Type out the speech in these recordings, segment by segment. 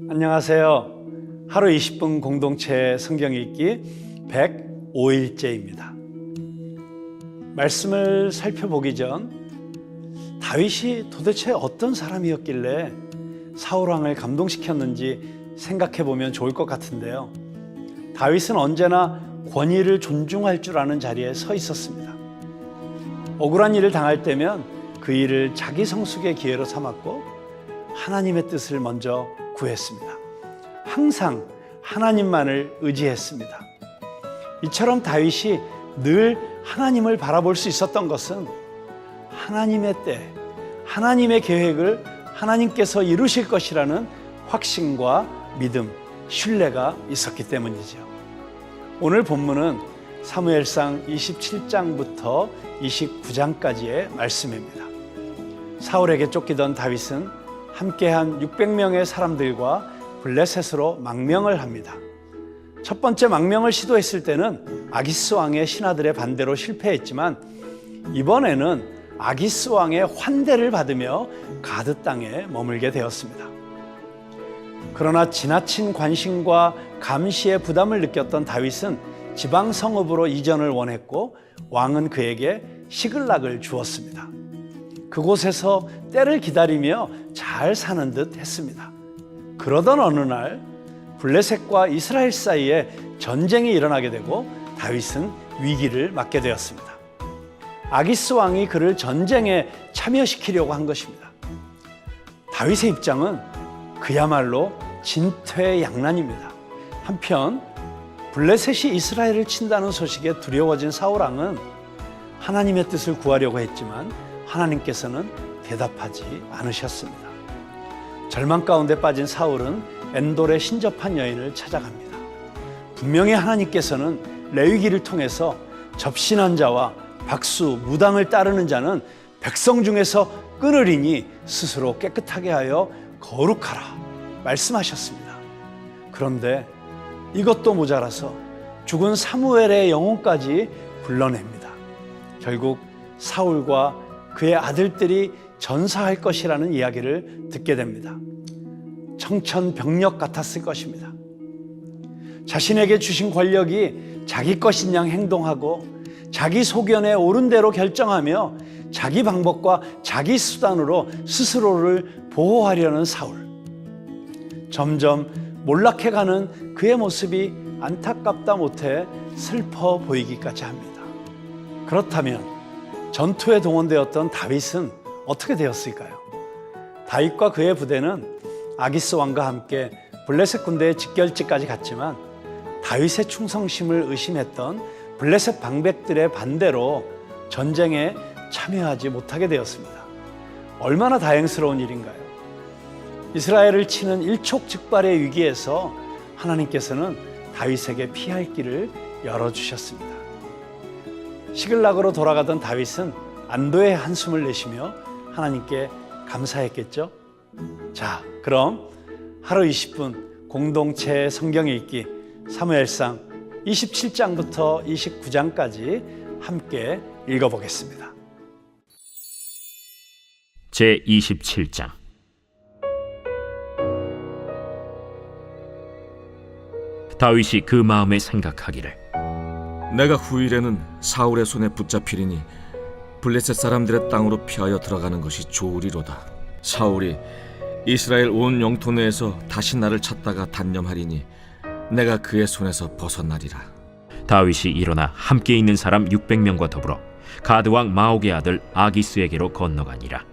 안녕하세요. 하루 20분 공동체 성경 읽기 105일째입니다. 말씀을 살펴보기 전 다윗이 도대체 어떤 사람이었길래 사울왕을 감동시켰는지 생각해 보면 좋을 것 같은데요. 다윗은 언제나 권위를 존중할 줄 아는 자리에 서 있었습니다. 억울한 일을 당할 때면 그 일을 자기 성숙의 기회로 삼았고 하나님의 뜻을 먼저 구했습니다. 항상 하나님만을 의지했습니다. 이처럼 다윗이 늘 하나님을 바라볼 수 있었던 것은 하나님의 때, 하나님의 계획을 하나님께서 이루실 것이라는 확신과 믿음, 신뢰가 있었기 때문이죠. 오늘 본문은 사무엘상 27장부터 29장까지의 말씀입니다. 사울에게 쫓기던 다윗은 함께한 600명의 사람들과 블레셋으로 망명을 합니다. 첫 번째 망명을 시도했을 때는 아기스 왕의 신하들의 반대로 실패했지만 이번에는 아기스 왕의 환대를 받으며 가드 땅에 머물게 되었습니다. 그러나 지나친 관심과 감시의 부담을 느꼈던 다윗은 지방 성읍으로 이전을 원했고 왕은 그에게 시글락을 주었습니다. 그곳에서 때를 기다리며 잘 사는 듯 했습니다. 그러던 어느 날 블레셋과 이스라엘 사이에 전쟁이 일어나게 되고 다윗은 위기를 맞게 되었습니다. 아기스 왕이 그를 전쟁에 참여시키려고 한 것입니다. 다윗의 입장은 그야말로 진퇴양난입니다. 한편 블레셋이 이스라엘을 친다는 소식에 두려워진 사울왕은 하나님의 뜻을 구하려고 했지만 하나님께서는 대답하지 않으셨습니다. 절망 가운데 빠진 사울은 엔돌의 신접한 여인을 찾아갑니다. 분명히 하나님께서는 레위기를 통해서 접신한 자와 박수, 무당을 따르는 자는 백성 중에서 끊으리니 스스로 깨끗하게 하여 거룩하라 말씀하셨습니다. 그런데 이것도 모자라서 죽은 사무엘의 영혼까지 불러냅니다. 결국 사울과 그의 아들들이 전사할 것이라는 이야기를 듣게 됩니다. 청천벽력 같았을 것입니다. 자신에게 주신 권력이 자기 것인 양 행동하고 자기 소견에 옳은 대로 결정하며 자기 방법과 자기 수단으로 스스로를 보호하려는 사울. 점점 몰락해가는 그의 모습이 안타깝다 못해 슬퍼 보이기까지 합니다. 그렇다면 전투에 동원되었던 다윗은 어떻게 되었을까요? 다윗과 그의 부대는 아기스 왕과 함께 블레셋 군대의 직결지까지 갔지만 다윗의 충성심을 의심했던 블레셋 방백들의 반대로 전쟁에 참여하지 못하게 되었습니다. 얼마나 다행스러운 일인가요? 이스라엘을 치는 일촉즉발의 위기에서 하나님께서는 다윗에게 피할 길을 열어주셨습니다. 시글락으로 돌아가던 다윗은 안도의 한숨을 내쉬며 하나님께 감사했겠죠? 자, 그럼 하루 20분 공동체 성경 읽기 사무엘상 27장부터 29장까지 함께 읽어보겠습니다. 제27장. 다윗이 그 마음에 생각하기를 내가 후일에는 사울의 손에 붙잡히리니 블레셋 사람들의 땅으로 피하여 들어가는 것이 좋으리로다. 사울이 이스라엘 온 영토 내에서 다시 나를 찾다가 단념하리니 내가 그의 손에서 벗어나리라. 다윗이 일어나 함께 있는 사람 600명과 더불어 가드왕 마옥의 아들 아기스에게로 건너가니라.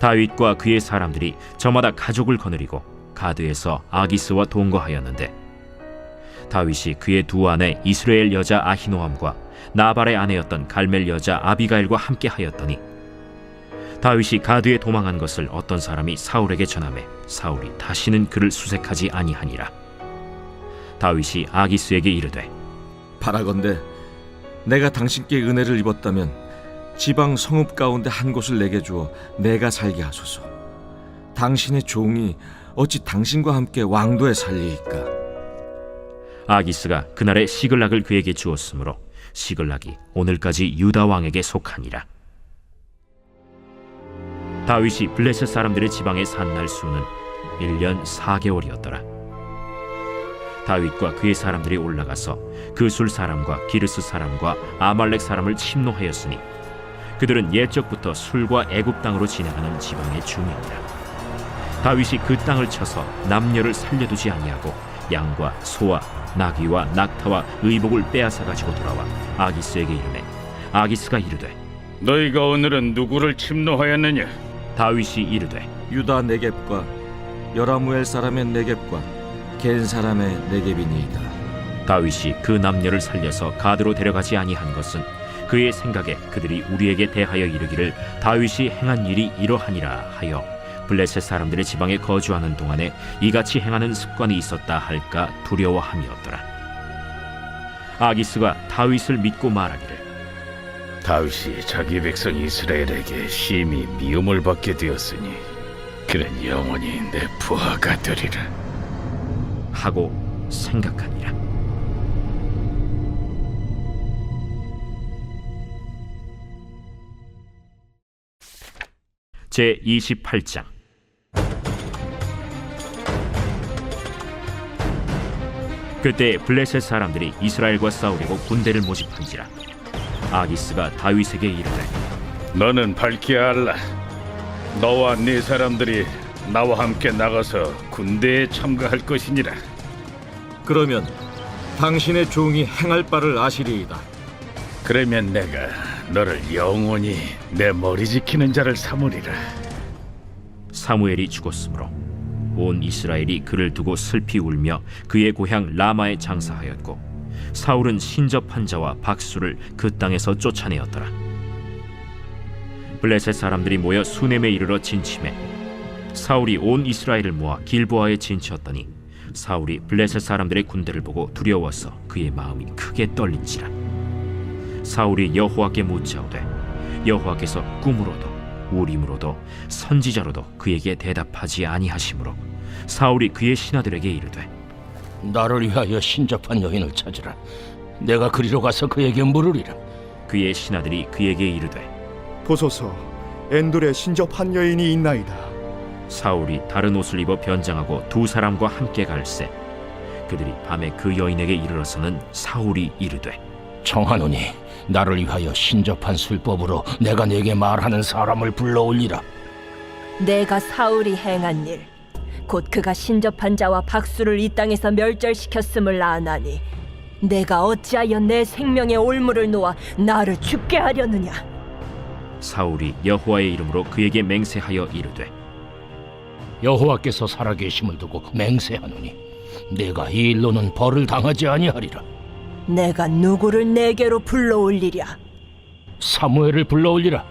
다윗과 그의 사람들이 저마다 가족을 거느리고 가드에서 아기스와 동거하였는데 다윗이 그의 두 아내 이스라엘 여자 아히노암과 나발의 아내였던 갈멜 여자 아비가일과 함께 하였더니 다윗이 가드에 도망한 것을 어떤 사람이 사울에게 전하매 사울이 다시는 그를 수색하지 아니하니라. 다윗이 아기스에게 이르되 바라건대 내가 당신께 은혜를 입었다면 지방 성읍 가운데 한 곳을 내게 주어 내가 살게 하소서. 당신의 종이 어찌 당신과 함께 왕도에 살리이까. 아기스가 그날의 시글락을 그에게 주었으므로 시글락이 오늘까지 유다 왕에게 속하니라. 다윗이 블레셋 사람들의 지방에 산 날 수는 1년 4개월이었더라. 다윗과 그의 사람들이 올라가서 그술 사람과 기르스 사람과 아말렉 사람을 침노하였으니 그들은 옛적부터 술과 애굽 땅으로 지나가는 지방의 주민이라. 다윗이 그 땅을 쳐서 남녀를 살려두지 아니하고 양과 소와 나귀와 낙타와 의복을 빼앗아 가지고 돌아와 아기스에게 이르매 아기스가 이르되 너희가 오늘은 누구를 침노하였느냐? 다윗이 이르되 유다 네겝과 여라무엘 사람의 네겝과 겐 사람의 네겝이니이다. 다윗이 그 남녀를 살려서 가드로 데려가지 아니한 것은 그의 생각에 그들이 우리에게 대하여 이르기를 다윗이 행한 일이 이러하니라 하여 블레셋 사람들의 지방에 거주하는 동안에 이같이 행하는 습관이 있었다 할까 두려워함이었더라. 아기스가 다윗을 믿고 말하기를 다윗이 자기 백성 이스라엘에게 심히 미움을 받게 되었으니 그는 영원히 내 부하가 되리라 하고 생각하니라. 제 28장. 그때 블레셋 사람들이 이스라엘과 싸우려고 군대를 모집한지라. 아기스가 다윗에게 이르되 너는 밝히 알라. 너와 네 사람들이 나와 함께 나가서 군대에 참가할 것이니라. 그러면 당신의 종이 행할 바를 아시리이다. 그러면 내가 너를 영원히 내 머리 지키는 자를 삼으리라. 사무엘이 죽었으므로 온 이스라엘이 그를 두고 슬피 울며 그의 고향 라마에 장사하였고 사울은 신접한 자와 박수를 그 땅에서 쫓아내었더라. 블레셋 사람들이 모여 수넴에 이르러 진침해 사울이 온 이스라엘을 모아 길보아에 진치었더니 사울이 블레셋 사람들의 군대를 보고 두려워서 그의 마음이 크게 떨린지라. 사울이 여호와께 묻자오되 여호와께서 꿈으로도 우림으로도 선지자로도 그에게 대답하지 아니하시므로 사울이 그의 신하들에게 이르되 나를 위하여 신접한 여인을 찾으라. 내가 그리로 가서 그에게 물으리라. 그의 신하들이 그에게 이르되 보소서, 엔돌에 신접한 여인이 있나이다. 사울이 다른 옷을 입어 변장하고 두 사람과 함께 갈새 그들이 밤에 그 여인에게 이르러서는 사울이 이르되 청하노니 나를 위하여 신접한 술법으로 내가 네게 말하는 사람을 불러올리라. 내가 사울이 행한 일, 곧 그가 신접한 자와 박수를 이 땅에서 멸절시켰음을 아나니 내가 어찌하여 내 생명의 올무를 놓아 나를 죽게 하려느냐. 사울이 여호와의 이름으로 그에게 맹세하여 이르되 여호와께서 살아계심을 두고 맹세하노니 내가 이 일로는 벌을 당하지 아니하리라. 내가 누구를 내게로 불러올리랴. 사무엘을 불러올리라.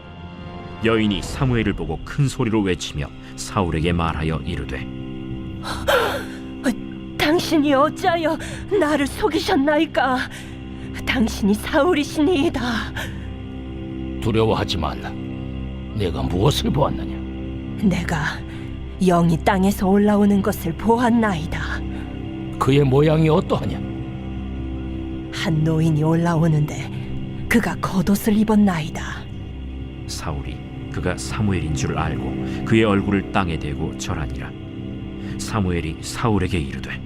여인이 사무엘을 보고 큰 소리로 외치며 사울에게 말하여 이르되 당신이 어찌하여 나를 속이셨나이까. 당신이 사울이시니이다. 두려워하지 말라. 내가 무엇을 보았느냐? 내가 영이 땅에서 올라오는 것을 보았나이다. 그의 모양이 어떠하냐? 한 노인이 올라오는데 그가 겉옷을 입었나이다. 사울이 그가 사무엘인 줄 알고 그의 얼굴을 땅에 대고 절하니라. 사무엘이 사울에게 이르되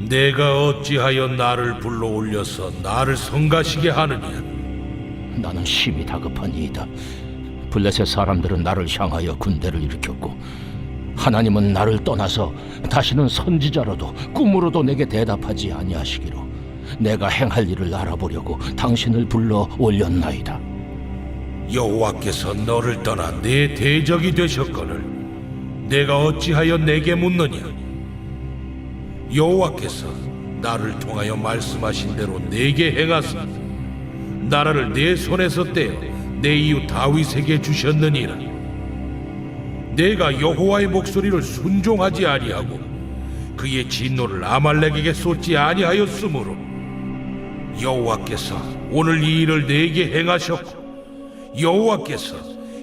내가 어찌하여 나를 불러올려서 나를 성가시게 하느냐? 나는 심히 다급하니이다. 블레셋 사람들은 나를 향하여 군대를 일으켰고 하나님은 나를 떠나서 다시는 선지자로도 꿈으로도 내게 대답하지 아니하시기로 내가 행할 일을 알아보려고 당신을 불러 올렸나이다. 여호와께서 너를 떠나 내 대적이 되셨거늘 내가 어찌하여 내게 묻느냐? 여호와께서 나를 통하여 말씀하신 대로 내게 행하사 나라를 내 손에서 떼어 내 이웃 다윗에게 주셨느니라. 내가 여호와의 목소리를 순종하지 아니하고 그의 진노를 아말렉에게 쏟지 아니하였으므로 여호와께서 오늘 이 일을 내게 행하셨고 여호와께서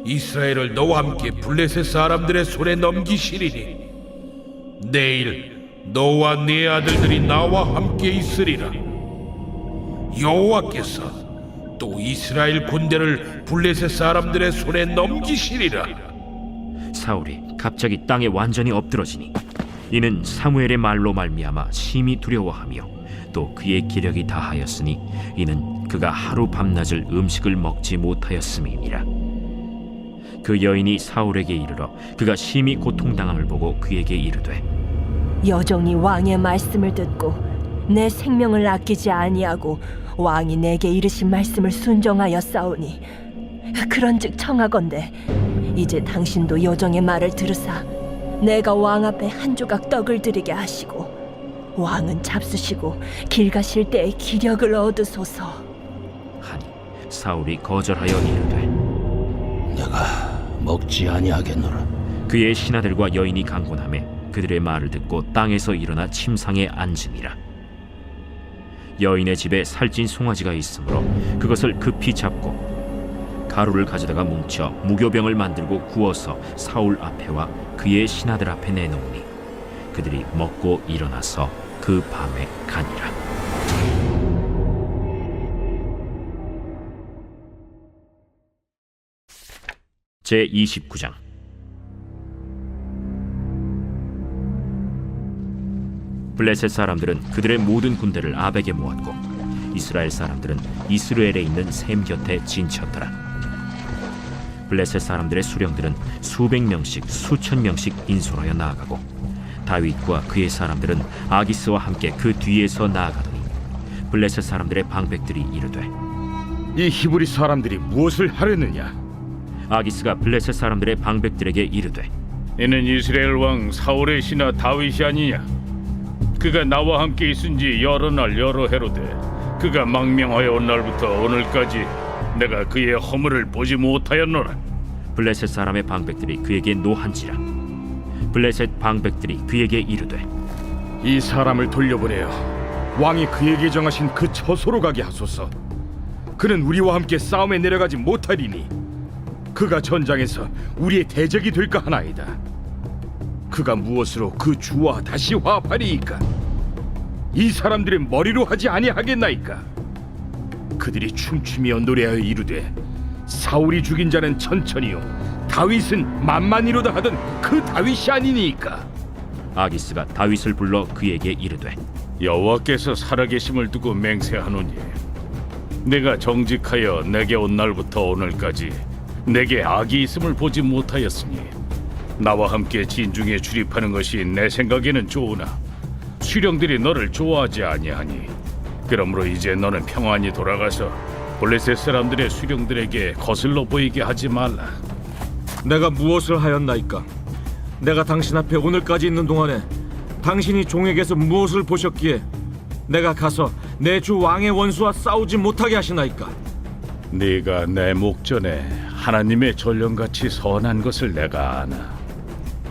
이스라엘을 너와 함께 블레셋 사람들의 손에 넘기시리니 내일 너와 네 아들들이 나와 함께 있으리라. 여호와께서 또 이스라엘 군대를 블레셋 사람들의 손에 넘기시리라. 사울이 갑자기 땅에 완전히 엎드러지니 이는 사무엘의 말로 말미암아 심히 두려워하며 또 그의 기력이 다하였으니 이는 그가 하루 밤낮을 음식을 먹지 못하였음이니라. 그 여인이 사울에게 이르러 그가 심히 고통당함을 보고 그에게 이르되 여종이 왕의 말씀을 듣고 내 생명을 아끼지 아니하고 왕이 내게 이르신 말씀을 순종하여 싸우니 그런즉 청하건대 이제 당신도 여종의 말을 들으사 내가 왕 앞에 한 조각 떡을 드리게 하시고 왕은 잡수시고 길 가실 때에 기력을 얻으소서 하니 사울이 거절하여 이르되 내가 먹지 아니하겠노라. 그의 신하들과 여인이 강권하매 그들의 말을 듣고 땅에서 일어나 침상에 앉으니라. 여인의 집에 살찐 송아지가 있으므로 그것을 급히 잡고 가루를 가져다가 뭉쳐 무교병을 만들고 구워서 사울 앞에와 그의 신하들 앞에 내놓으니 그들이 먹고 일어나서 그 밤에 가니라. 제29장. 블레셋 사람들은 그들의 모든 군대를 아벡에 모았고 이스라엘 사람들은 이스라엘에 있는 셈 곁에 진쳤더라. 블레셋 사람들의 수령들은 수백 명씩 수천 명씩 인솔하여 나아가고 다윗과 그의 사람들은 아기스와 함께 그 뒤에서 나아가더니 블레셋 사람들의 방백들이 이르되 이 히브리 사람들이 무엇을 하려느냐? 아기스가 블레셋 사람들의 방백들에게 이르되 이는 이스라엘 왕 사울의 신하 다윗이 아니냐? 그가 나와 함께 있은 지 여러 날 여러 해로되 그가 망명하여 온 날부터 오늘까지 내가 그의 허물을 보지 못하였노라. 블레셋 사람의 방백들이 그에게 노한지라. 블레셋 방백들이 그에게 이르되 이 사람을 돌려보내어 왕이 그에게 정하신 그 처소로 가게 하소서. 그는 우리와 함께 싸움에 내려가지 못하리니 그가 전장에서 우리의 대적이 될까 하나이다. 그가 무엇으로 그 주와 다시 화합하리이까? 이 사람들의 머리로 하지 아니하겠나이까? 그들이 춤추며 노래하여 이르되 사울이 죽인 자는 천천히요 다윗은 만만히로다 하던 그 다윗이 아니니까. 아기스가 다윗을 불러 그에게 이르되 여호와께서 살아계심을 두고 맹세하노니 내가 정직하여 내게 온 날부터 오늘까지 내게 악이 있음을 보지 못하였으니 나와 함께 진중에 출입하는 것이 내 생각에는 좋으나 수령들이 너를 좋아하지 아니하니 그러므로 이제 너는 평안히 돌아가서 블레셋 사람들의 수령들에게 거슬러 보이게 하지 말라. 내가 무엇을 하였나이까? 내가 당신 앞에 오늘까지 있는 동안에 당신이 종에게서 무엇을 보셨기에 내가 가서 내 주 왕의 원수와 싸우지 못하게 하시나이까? 네가 내 목전에 하나님의 전령같이 선한 것을 내가 아나.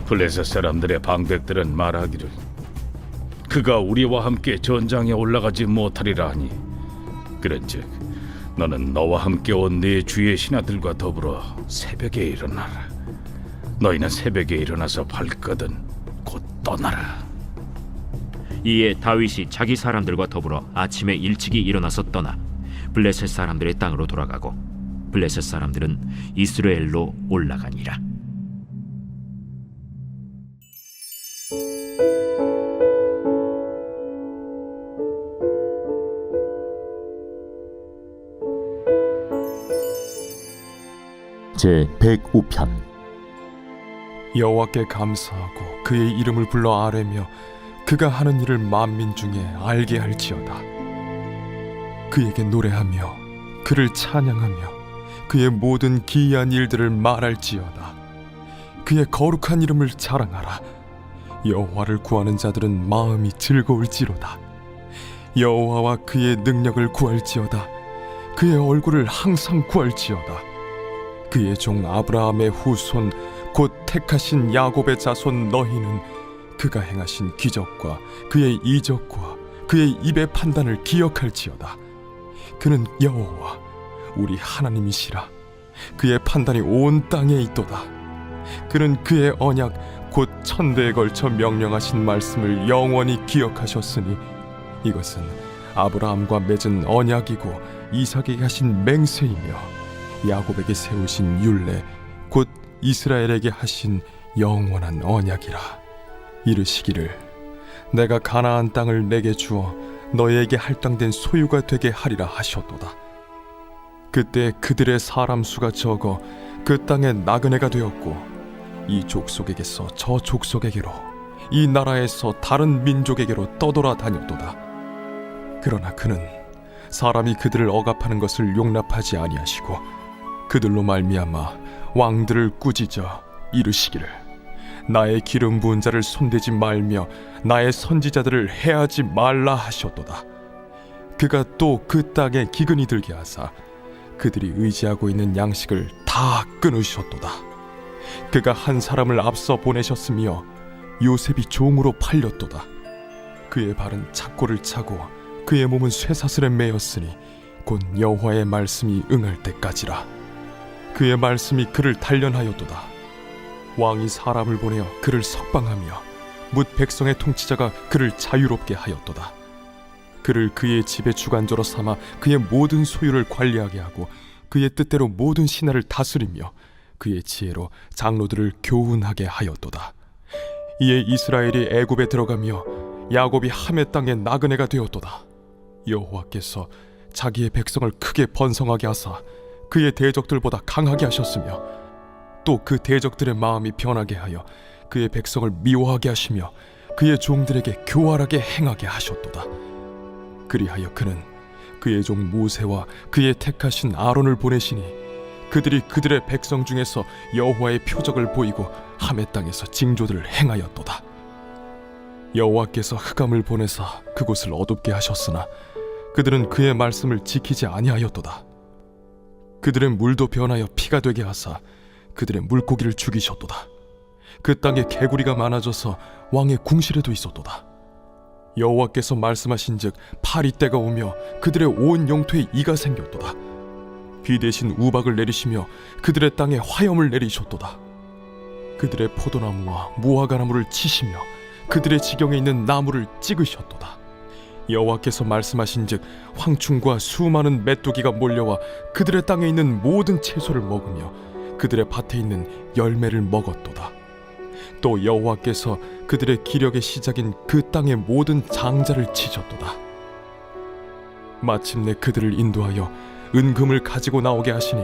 블레셋 사람들의 방백들은 말하기를 그가 우리와 함께 전장에 올라가지 못하리라 하니 그런즉 너는 너와 함께 온 네 주의 신하들과 더불어 새벽에 일어나라. 너희는 새벽에 일어나서 발거든 곧 떠나라. 이에 다윗이 자기 사람들과 더불어 아침에 일찍이 일어나서 떠나 블레셋 사람들의 땅으로 돌아가고 블레셋 사람들은 이스라엘로 올라가니라. 제105편. 여호와께 감사하고 그의 이름을 불러 아뢰며 그가 하는 일을 만민 중에 알게 할지어다. 그에게 노래하며 그를 찬양하며 그의 모든 기이한 일들을 말할지어다. 그의 거룩한 이름을 자랑하라. 여호와를 구하는 자들은 마음이 즐거울지로다. 여호와와 그의 능력을 구할지어다. 그의 얼굴을 항상 구할지어다. 그의 종 아브라함의 후손 곧 택하신 야곱의 자손 너희는 그가 행하신 기적과 그의 이적과 그의 입의 판단을 기억할지어다. 그는 여호와 우리 하나님이시라. 그의 판단이 온 땅에 있도다. 그는 그의 언약 곧 천대에 걸쳐 명령하신 말씀을 영원히 기억하셨으니 이것은 아브라함과 맺은 언약이고 이삭에게 하신 맹세이며 야곱에게 세우신 율례 곧 이스라엘에게 하신 영원한 언약이라. 이르시기를 내가 가나안 땅을 내게 주어 너희에게 할당된 소유가 되게 하리라 하셨도다. 그때 그들의 사람 수가 적어 그 땅에 나그네가 되었고, 이 족속에게서 저 족속에게로, 이 나라에서 다른 민족에게로 떠돌아 다녔도다. 그러나 그는 사람이 그들을 억압하는 것을 용납하지 아니하시고 그들로 말미암아 왕들을 꾸짖어 이르시기를 나의 기름 부은 자를 손대지 말며 나의 선지자들을 해하지 말라 하셨도다. 그가 또 그 땅에 기근이 들게 하사 그들이 의지하고 있는 양식을 다 끊으셨도다. 그가 한 사람을 앞서 보내셨으며 요셉이 종으로 팔렸도다. 그의 발은 착고를 차고 그의 몸은 쇠사슬에 매였으니 곧 여호와의 말씀이 응할 때까지라. 그의 말씀이 그를 단련하였도다. 왕이 사람을 보내어 그를 석방하며 뭇 백성의 통치자가 그를 자유롭게 하였도다. 그를 그의 집의 주관자로 삼아 그의 모든 소유를 관리하게 하고 그의 뜻대로 모든 신하를 다스리며 그의 지혜로 장로들을 교훈하게 하였도다. 이에 이스라엘이 애굽에 들어가며 야곱이 함의 땅에 나그네가 되었도다. 여호와께서 자기의 백성을 크게 번성하게 하사 그의 대적들보다 강하게 하셨으며 또 그 대적들의 마음이 변하게 하여 그의 백성을 미워하게 하시며 그의 종들에게 교활하게 행하게 하셨도다. 그리하여 그는 그의 종 모세와 그의 택하신 아론을 보내시니 그들이 그들의 백성 중에서 여호와의 표적을 보이고 함의 땅에서 징조들을 행하였도다. 여호와께서 흑암을 보내사 그곳을 어둡게 하셨으나 그들은 그의 말씀을 지키지 아니하였도다. 그들의 물도 변하여 피가 되게 하사 그들의 물고기를 죽이셨도다. 그 땅에 개구리가 많아져서 왕의 궁실에도 있었도다. 여호와께서 말씀하신즉 파리 때가 오며 그들의 온 영토에 이가 생겼도다. 비 대신 우박을 내리시며 그들의 땅에 화염을 내리셨도다. 그들의 포도나무와 무화과나무를 치시며 그들의 지경에 있는 나무를 찍으셨도다. 여호와께서 말씀하신즉 황충과 수많은 메뚜기가 몰려와 그들의 땅에 있는 모든 채소를 먹으며 그들의 밭에 있는 열매를 먹었도다. 또 여호와께서 그들의 기력의 시작인 그 땅의 모든 장자를 치셨도다. 마침내 그들을 인도하여 은금을 가지고 나오게 하시니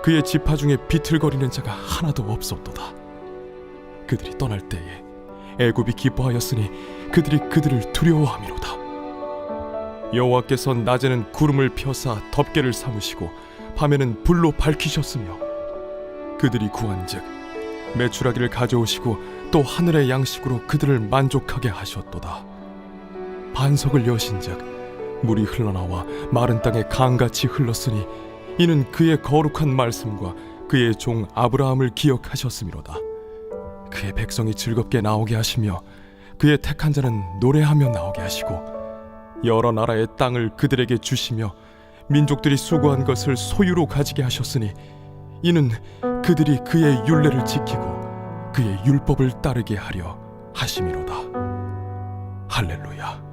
그의 지파 중에 비틀거리는 자가 하나도 없었도다. 그들이 떠날 때에 애굽이 기뻐하였으니 그들이 그들을 두려워함이로다. 여호와께서 낮에는 구름을 펴사 덮개를 삼으시고 밤에는 불로 밝히셨으며 그들이 구한즉 메추라기를 가져오시고 또 하늘의 양식으로 그들을 만족하게 하셨도다. 반석을 여신즉 물이 흘러나와 마른 땅에 강같이 흘렀으니 이는 그의 거룩한 말씀과 그의 종 아브라함을 기억하셨음이로다. 그의 백성이 즐겁게 나오게 하시며 그의 택한 자는 노래하며 나오게 하시고 여러 나라의 땅을 그들에게 주시며 민족들이 수고한 것을 소유로 가지게 하셨으니 이는 그들이 그의 율례를 지키고 그의 율법을 따르게 하려 하심이로다. 할렐루야.